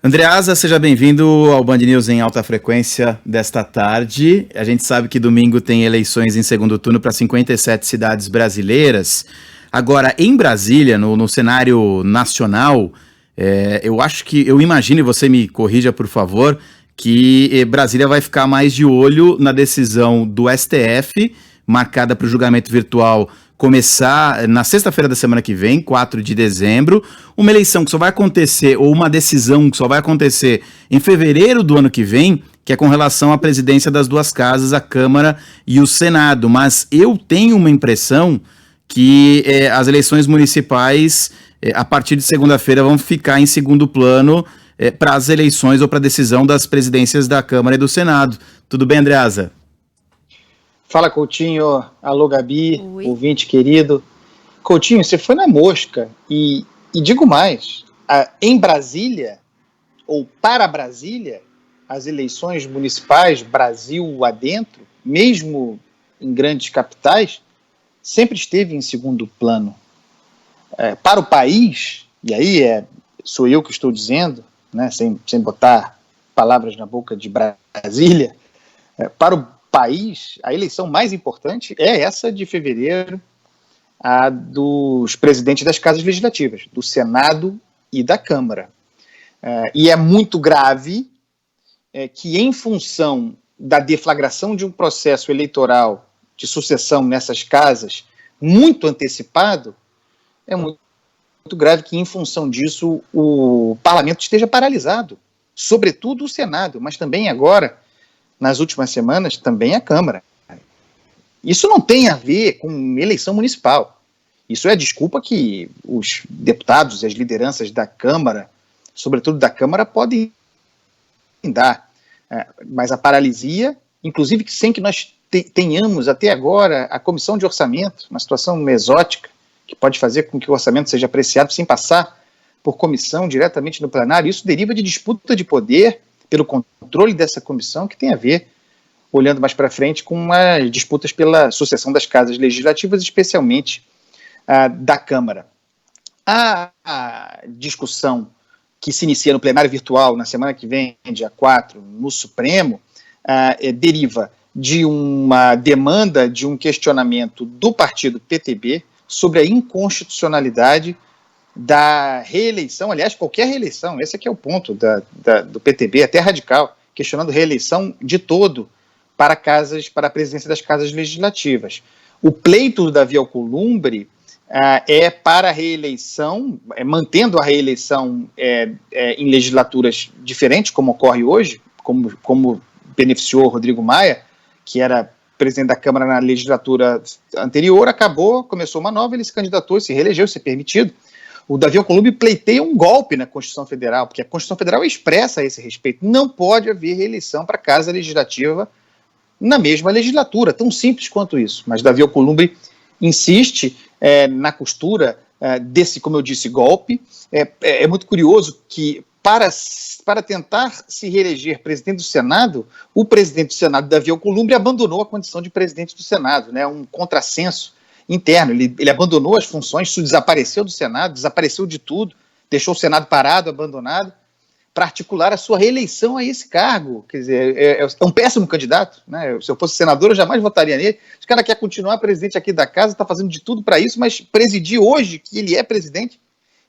Andreasa, seja bem-vindo ao Band News em alta frequência desta tarde. A gente sabe que domingo tem eleições em segundo turno para 57 cidades brasileiras. Agora, em Brasília, no cenário nacional, eu imagino, e você me corrija, por favor, que Brasília vai ficar mais de olho na decisão do STF, marcada para o julgamento virtual começar na sexta-feira da semana que vem, 4 de dezembro, uma eleição que só vai acontecer, ou uma decisão que só vai acontecer em fevereiro do ano que vem, que é com relação à presidência das duas casas, a Câmara e o Senado. Mas eu tenho uma impressão que as eleições municipais, a partir de segunda-feira, vão ficar em segundo plano para as eleições ou para a decisão das presidências da Câmara e do Senado. Tudo bem, Andreasa? Fala, Coutinho. Alô, Gabi, Oi. Ouvinte querido. Coutinho, você foi na mosca e digo mais, em Brasília, ou para Brasília, as eleições municipais, Brasil adentro, mesmo em grandes capitais, sempre esteve em segundo plano. Para o país, e aí sou eu que estou dizendo, né, sem botar palavras na boca de Brasília, para o país, a eleição mais importante é essa de fevereiro, a dos presidentes das casas legislativas, do Senado e da Câmara. E é muito grave que, em função da deflagração de um processo eleitoral de sucessão nessas casas, muito antecipado, é muito grave que, em função disso, o parlamento esteja paralisado, sobretudo o Senado, mas também agora, nas últimas semanas, também a Câmara. Isso não tem a ver com eleição municipal. Isso é a desculpa que os deputados e as lideranças da Câmara, sobretudo da Câmara, podem dar. Mas a paralisia, inclusive sem que nós tenhamos até agora a comissão de orçamento, uma situação exótica, que pode fazer com que o orçamento seja apreciado sem passar por comissão diretamente no plenário, isso deriva de disputa de poder pelo controle dessa comissão, que tem a ver, olhando mais para frente, com as disputas pela sucessão das casas legislativas, especialmente da Câmara. A discussão que se inicia no plenário virtual na semana que vem, dia 4, no Supremo, deriva de uma demanda, de um questionamento do partido PTB sobre a inconstitucionalidade da reeleição, aliás, qualquer reeleição, esse aqui é o ponto do PTB, até radical, questionando reeleição de todo para a presidência das casas legislativas. O pleito do Davi Alcolumbre é para a reeleição, mantendo a reeleição em legislaturas diferentes, como ocorre hoje, como beneficiou o Rodrigo Maia, que era presidente da Câmara na legislatura anterior, começou uma nova, ele se candidatou, se reelegeu, isso é permitido. O Davi Alcolumbre pleiteia um golpe na Constituição Federal, porque a Constituição Federal expressa a esse respeito. Não pode haver reeleição para a Casa Legislativa na mesma legislatura, tão simples quanto isso. Mas Davi Alcolumbre insiste na costura desse, como eu disse, golpe. É muito curioso que, para tentar se reeleger presidente do Senado, o presidente do Senado, Davi Alcolumbre, abandonou a condição de presidente do Senado, né, um contrassenso interno. Ele abandonou as funções, desapareceu do Senado, desapareceu de tudo, deixou o Senado parado, abandonado, para articular a sua reeleição a esse cargo. Quer dizer, é um péssimo candidato, né? Se eu fosse senador, eu jamais votaria nele. O cara quer continuar presidente aqui da casa, está fazendo de tudo para isso, mas presidir hoje, que ele é presidente,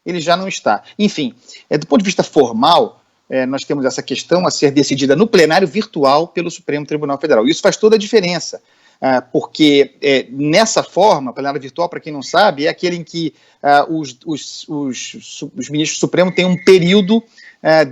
ele já não está. Enfim, do ponto de vista formal, nós temos essa questão a ser decidida no plenário virtual pelo Supremo Tribunal Federal. Isso faz toda a diferença. Porque nessa forma, plenário virtual, para quem não sabe, é aquele em que os ministros do Supremo têm um período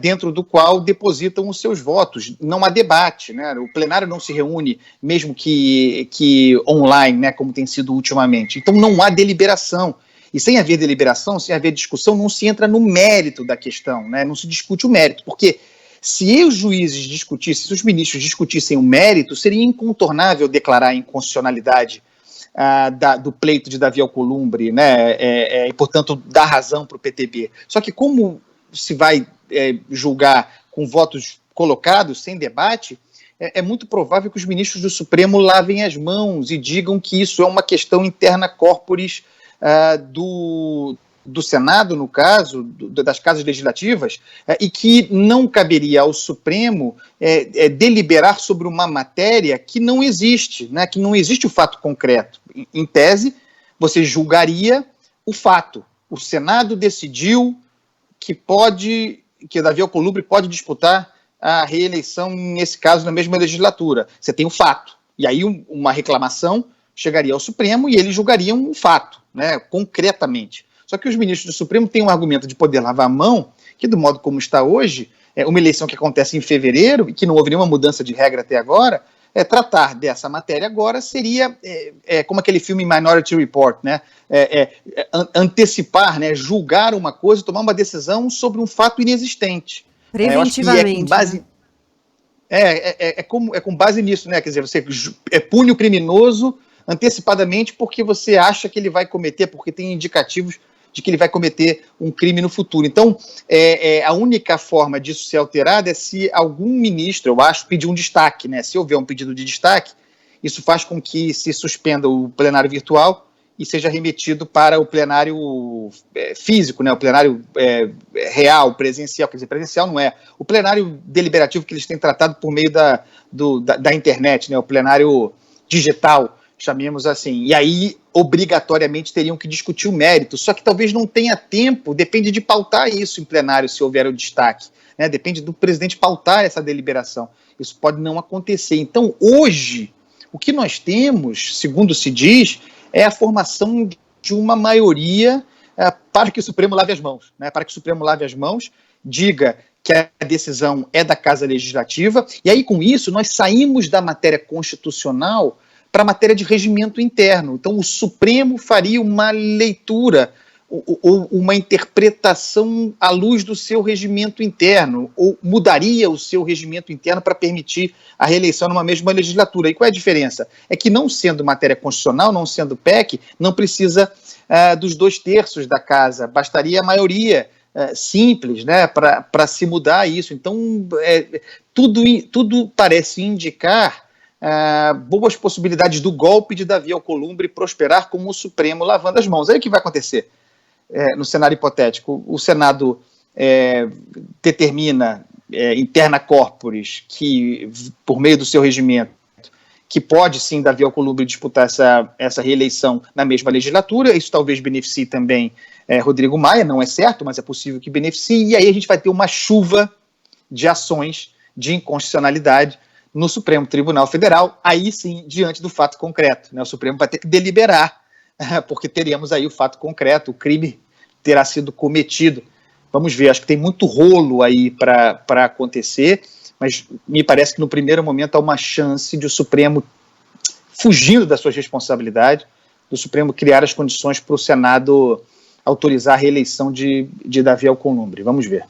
dentro do qual depositam os seus votos. Não há debate, né? O plenário não se reúne, mesmo que online, né, como tem sido ultimamente. Então não há deliberação. E sem haver deliberação, sem haver discussão, não se entra no mérito da questão, né? Não se discute o mérito, porque se os juízes discutissem, se os ministros discutissem o mérito, seria incontornável declarar a inconstitucionalidade do pleito de Davi Alcolumbre, né, e, portanto, dar razão para o PTB. Só que como se vai julgar com votos colocados, sem debate, é muito provável que os ministros do Supremo lavem as mãos e digam que isso é uma questão interna corporis do Senado, no caso, das casas legislativas, e que não caberia ao Supremo deliberar sobre uma matéria que não existe, né, que não existe o fato concreto. Em tese, você julgaria o fato. O Senado decidiu que Davi Alcolumbre pode disputar a reeleição, nesse caso, na mesma legislatura. Você tem o fato. E aí uma reclamação chegaria ao Supremo e eles julgariam um fato, né, concretamente. Só que os ministros do Supremo têm um argumento de poder lavar a mão, que do modo como está hoje, uma eleição que acontece em fevereiro e que não houve nenhuma mudança de regra até agora, tratar dessa matéria agora seria como aquele filme Minority Report, né? Antecipar, né? Julgar uma coisa, tomar uma decisão sobre um fato inexistente. Preventivamente. É com base nisso, né? Quer dizer, você pune o criminoso antecipadamente porque você acha que ele vai cometer, porque tem indicativos de que ele vai cometer um crime no futuro. Então, a única forma disso ser alterado é se algum ministro, eu acho, pedir um destaque, né? Se houver um pedido de destaque, isso faz com que se suspenda o plenário virtual e seja remetido para o plenário físico, né? O plenário real, presencial. Quer dizer, presencial não é. O plenário deliberativo que eles têm tratado por meio da internet, né? O plenário digital, chamemos assim. E aí, obrigatoriamente, teriam que discutir o mérito. Só que talvez não tenha tempo, depende de pautar isso em plenário, se houver o destaque. Né? Depende do presidente pautar essa deliberação. Isso pode não acontecer. Então, hoje, o que nós temos, segundo se diz, é a formação de uma maioria para que o Supremo lave as mãos. Né? Para que o Supremo lave as mãos, diga que a decisão é da Casa Legislativa, e aí, com isso, nós saímos da matéria constitucional para a matéria de regimento interno. Então, o Supremo faria uma leitura ou uma interpretação à luz do seu regimento interno, ou mudaria o seu regimento interno para permitir a reeleição numa mesma legislatura. E qual é a diferença? É que, não sendo matéria constitucional, não sendo PEC, não precisa dos 2/3 da Casa, bastaria a maioria simples, né, para se mudar isso. Então, tudo parece indicar boas possibilidades do golpe de Davi Alcolumbre prosperar como o Supremo lavando as mãos. Aí o que vai acontecer no cenário hipotético? O Senado determina interna corporis que, por meio do seu regimento, que pode sim Davi Alcolumbre disputar essa reeleição na mesma legislatura. Isso talvez beneficie também Rodrigo Maia, não é certo, mas é possível que beneficie, e aí a gente vai ter uma chuva de ações de inconstitucionalidade no Supremo Tribunal Federal, aí sim, diante do fato concreto. Né? O Supremo vai ter que deliberar, porque teremos aí o fato concreto, o crime terá sido cometido. Vamos ver, acho que tem muito rolo aí para acontecer, mas me parece que no primeiro momento há uma chance de o Supremo, fugindo das suas responsabilidades, do Supremo criar as condições para o Senado autorizar a reeleição de Davi Alcolumbre. Vamos ver.